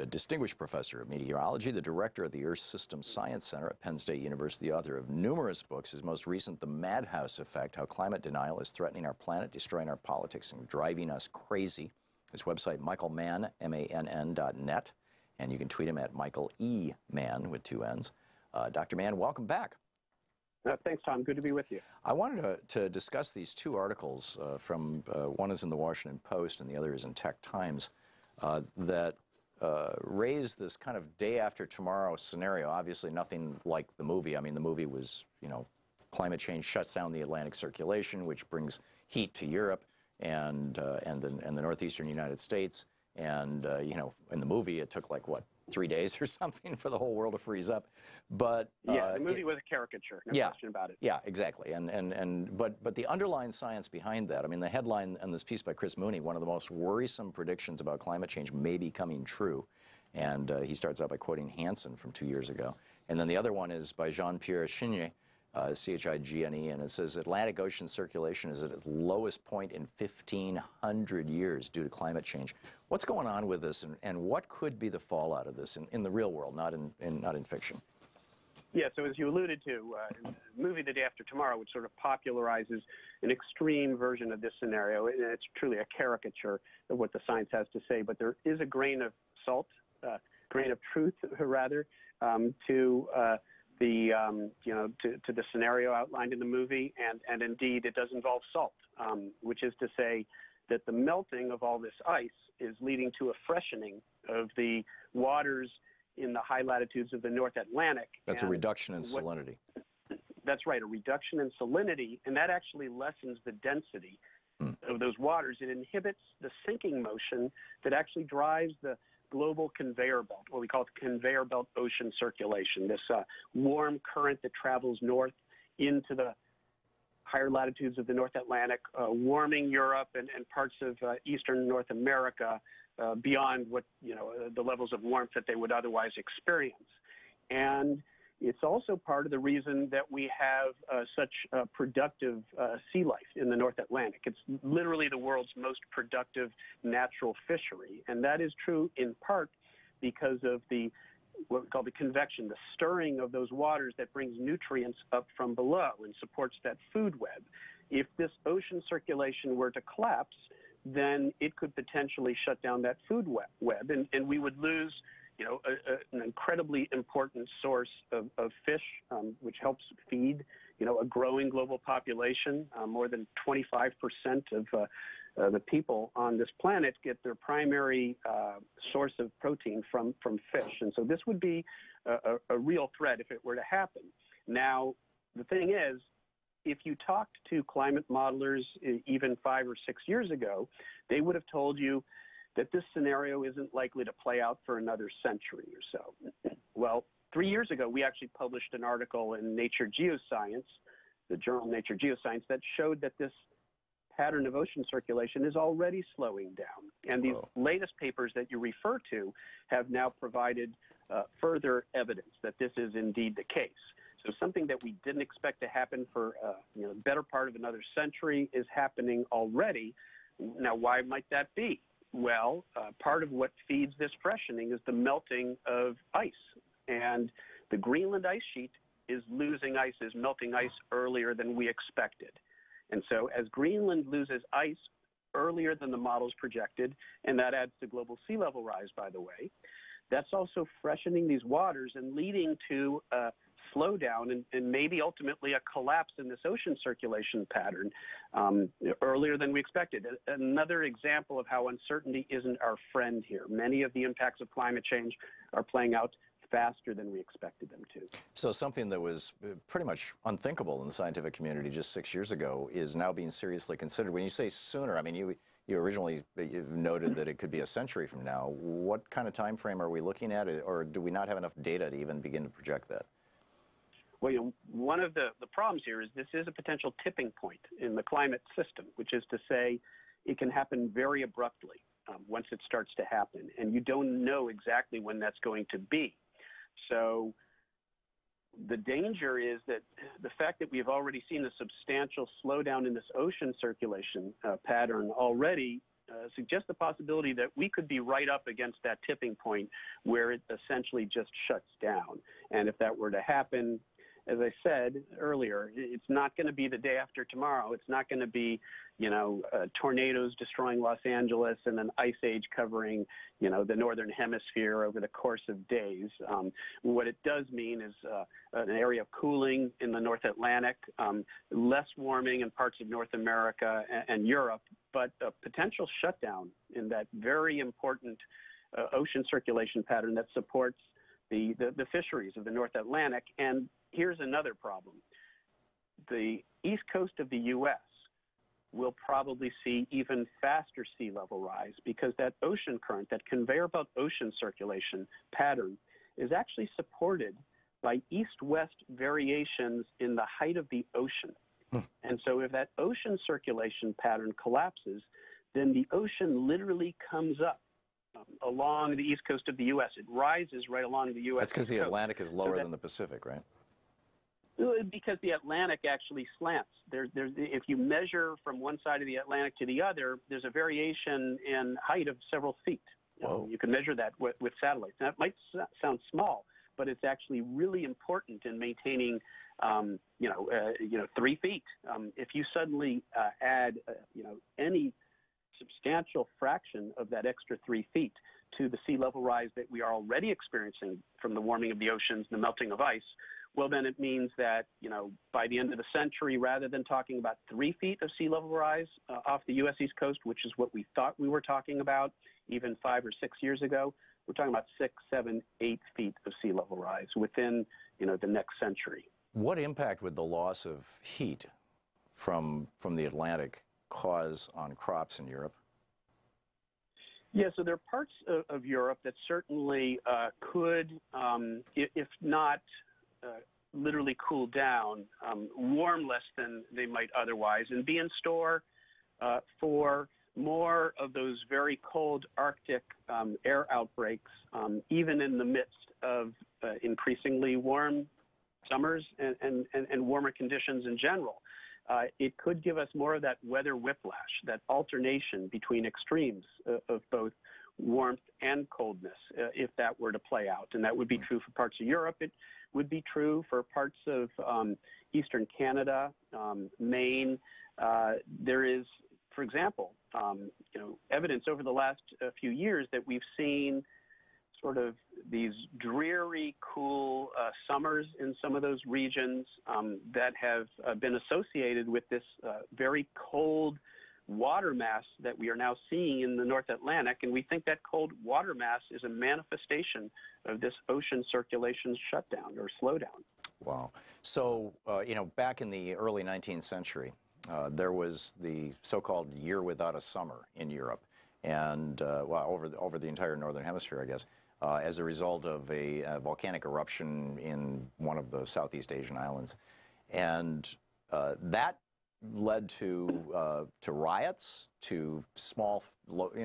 a distinguished professor of meteorology, the director of the Earth System Science Center at Penn State University, the author of numerous books. His most recent, The Madhouse Effect, How Climate Denial is Threatening Our Planet, Destroying Our Politics, and Driving Us Crazy. His website, michaelmann, MANN.net, and you can tweet him at Michael E. Mann with 2 N's. Dr. Mann, welcome back. Thanks, Tom. Good to be with you. I wanted to discuss these 2 articles from, one is in the Washington Post and the other is in Tech Times, that raise this kind of day after tomorrow scenario. Obviously nothing like the movie. I mean, the movie was, you know, climate change shuts down the Atlantic circulation, which brings heat to Europe and the northeastern United States. And, you know, in the movie it took like, what, 3 days or something for the whole world to freeze up. But yeah, the movie was a caricature, no question about it. Yeah, exactly. But the underlying science behind that, I mean, the headline in this piece by Chris Mooney, one of the most worrisome predictions about climate change may be coming true. And he starts out by quoting Hansen from 2 years ago. And then the other one is by Jean-Pierre Chigny, C-H-I-G-N-E, and it says Atlantic Ocean circulation is at its lowest point in 1,500 years due to climate change. What's going on with this, and what could be the fallout of this in the real world, not in fiction? Yeah, so as you alluded to, in the movie The Day After Tomorrow, which sort of popularizes an extreme version of this scenario, and it's truly a caricature of what the science has to say, but there is a grain of salt, grain of truth, rather, to the scenario outlined in the movie, and indeed it does involve salt, which is to say that the melting of all this ice is leading to a freshening of the waters in the high latitudes of the North Atlantic. That's a reduction in salinity. That's right, a reduction in salinity, and that actually lessens the density of those waters. It inhibits the sinking motion that actually drives the global conveyor belt, what we call the conveyor belt ocean circulation, this warm current that travels north into the higher latitudes of the North Atlantic, warming Europe and parts of eastern North America beyond what, the levels of warmth that they would otherwise experience. And it's also part of the reason that we have such productive sea life in the North Atlantic. It's literally the world's most productive natural fishery. And that is true in part because of what we call the convection, the stirring of those waters that brings nutrients up from below and supports that food web. If this ocean circulation were to collapse, then it could potentially shut down that food web, and we would lose an incredibly important source of fish, which helps feed, a growing global population. More than 25% of the people on this planet get their primary source of protein from fish. And so this would be a real threat if it were to happen. Now, the thing is, if you talked to climate modelers even 5 or 6 years ago, they would have told you that this scenario isn't likely to play out for another century or so. Well, 3 years ago, we actually published an article in Nature Geoscience, the journal Nature Geoscience, that showed that this pattern of ocean circulation is already slowing down. And these latest papers that you refer to have now provided further evidence that this is indeed the case. So something that we didn't expect to happen for the better part of another century is happening already. Now, why might that be? Well, part of what feeds this freshening is the melting of ice. And the Greenland ice sheet is losing ice, is melting ice earlier than we expected. And so as Greenland loses ice earlier than the models projected, and that adds to global sea level rise, by the way, that's also freshening these waters and leading to a slowdown and maybe ultimately a collapse in this ocean circulation pattern earlier than we expected. Another example of how uncertainty isn't our friend here. Many of the impacts of climate change are playing out faster than we expected them to. So something that was pretty much unthinkable in the scientific community just 6 years ago is now being seriously considered. When you say sooner, I mean, you originally noted that it could be a century from now. What kind of time frame are we looking at, or do we not have enough data to even begin to project that? Well, one of the problems here is this is a potential tipping point in the climate system, which is to say it can happen very abruptly once it starts to happen, and you don't know exactly when that's going to be. So the danger is that the fact that we've already seen a substantial slowdown in this ocean circulation pattern already suggests the possibility that we could be right up against that tipping point where it essentially just shuts down. And if that were to happen, as I said earlier, it's not going to be the day after tomorrow. It's not going to be, tornadoes destroying Los Angeles and an ice age covering, the northern hemisphere over the course of days. What it does mean is an area of cooling in the North Atlantic, less warming in parts of North America and Europe, but a potential shutdown in that very important ocean circulation pattern that supports the fisheries of the North Atlantic. And here's another problem. The east coast of the U.S. will probably see even faster sea level rise because that ocean current, that conveyor belt ocean circulation pattern, is actually supported by east-west variations in the height of the ocean. And so if that ocean circulation pattern collapses, then the ocean literally comes up along the east coast of the U.S. It rises right along the U.S. That's because the Atlantic is lower than the Pacific, right? Because the Atlantic actually slants. If you measure from one side of the Atlantic to the other, there's a variation in height of several feet. You can measure that with satellites. Now, it might sound small, but it's actually really important in maintaining, 3 feet. If you suddenly add, any substantial fraction of that extra 3 feet to the sea level rise that we are already experiencing from the warming of the oceans and the melting of ice, well, then it means that, by the end of the century, rather than talking about 3 feet of sea level rise off the U.S. East Coast, which is what we thought we were talking about even 5 or 6 years ago, we're talking about 6, 7, 8 feet of sea level rise within, the next century. What impact would the loss of heat from the Atlantic cause on crops in Europe? Yeah, so there are parts of Europe that certainly could, if not literally cool down, warm less than they might otherwise, and be in store for more of those very cold Arctic air outbreaks, even in the midst of increasingly warm summers and warmer conditions in general. It could give us more of that weather whiplash, that alternation between extremes of both warmth and coldness, if that were to play out. And that would be true for parts of Europe. It would be true for parts of eastern Canada, Maine. There is, for example, evidence over the last few years that we've seen sort of these dreary, cool summers in some of those regions that have been associated with this very cold water mass that we are now seeing in the North Atlantic. And we think that cold water mass is a manifestation of this ocean circulation shutdown or slowdown. Wow. So, back in the early 19th century, there was the so-called year without a summer in Europe, and over the entire northern hemisphere, I guess, as a result of a volcanic eruption in one of the Southeast Asian islands, and that led to riots, to small,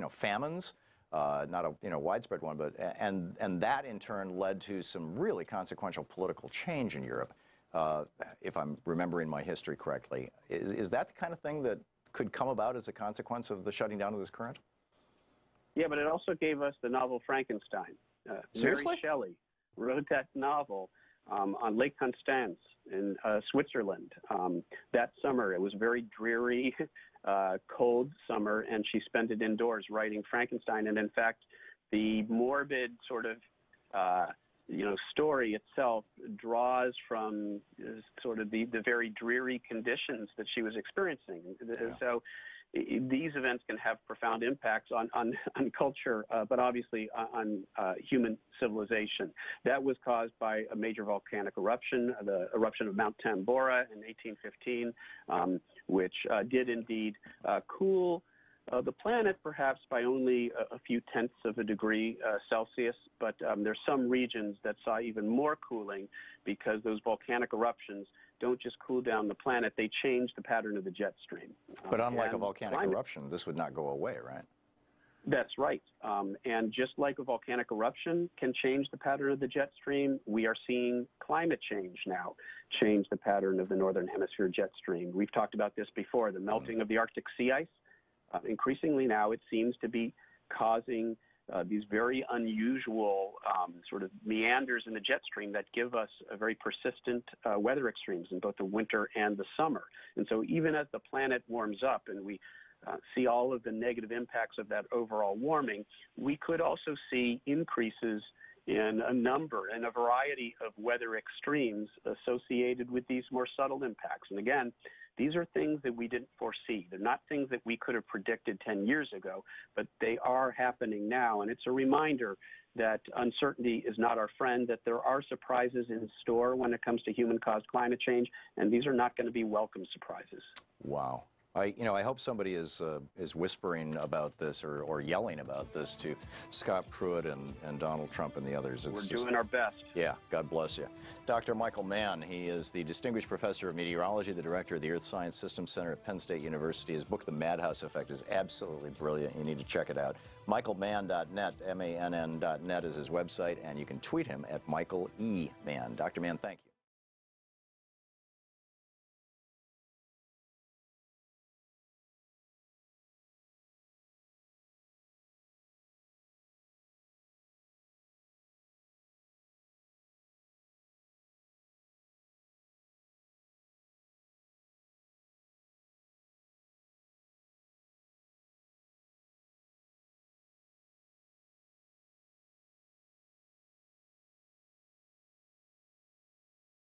famines, not a widespread one, but and that in turn led to some really consequential political change in Europe. If I'm remembering my history correctly, is that the kind of thing that could come about as a consequence of the shutting down of this current? Yeah, but it also gave us the novel Frankenstein. Seriously? Mary Shelley wrote that novel on Lake Constance in Switzerland that summer. It was a very dreary, cold summer, and she spent it indoors writing Frankenstein. And in fact, the morbid sort of story itself draws from sort of the very dreary conditions that she was experiencing. Yeah. So these events can have profound impacts on culture, but obviously on human civilization. That was caused by a major volcanic eruption, the eruption of Mount Tambora in 1815, which did indeed cool the planet perhaps by only a few tenths of a degree Celsius, but there's some regions that saw even more cooling because those volcanic eruptions don't just cool down the planet, they change the pattern of the jet stream. But unlike a volcanic eruption, this would not go away, right? That's right. And just like a volcanic eruption can change the pattern of the jet stream, we are seeing climate change now change the pattern of the northern hemisphere jet stream. We've talked about this before, the melting of the Arctic sea ice Increasingly now, it seems to be causing these very unusual sort of meanders in the jet stream that give us a very persistent weather extremes in both the winter and the summer. And so even as the planet warms up and we see all of the negative impacts of that overall warming, we could also see increases in a variety of weather extremes associated with these more subtle impacts. And again, these are things that we didn't foresee. They're not things that we could have predicted 10 years ago, but they are happening now. And it's a reminder that uncertainty is not our friend, that there are surprises in store when it comes to human-caused climate change, and these are not going to be welcome surprises. Wow. I hope somebody is whispering about this or yelling about this to Scott Pruitt and Donald Trump and the others. We're doing our best. Yeah, God bless you. Dr. Michael Mann, he is the Distinguished Professor of Meteorology, the Director of the Earth Science Systems Center at Penn State University. His book, The Madhouse Effect, is absolutely brilliant. You need to check it out. MichaelMann.net, M-A-N-N.net is his website, and you can tweet him at Michael E. Mann. Dr. Mann, thank you.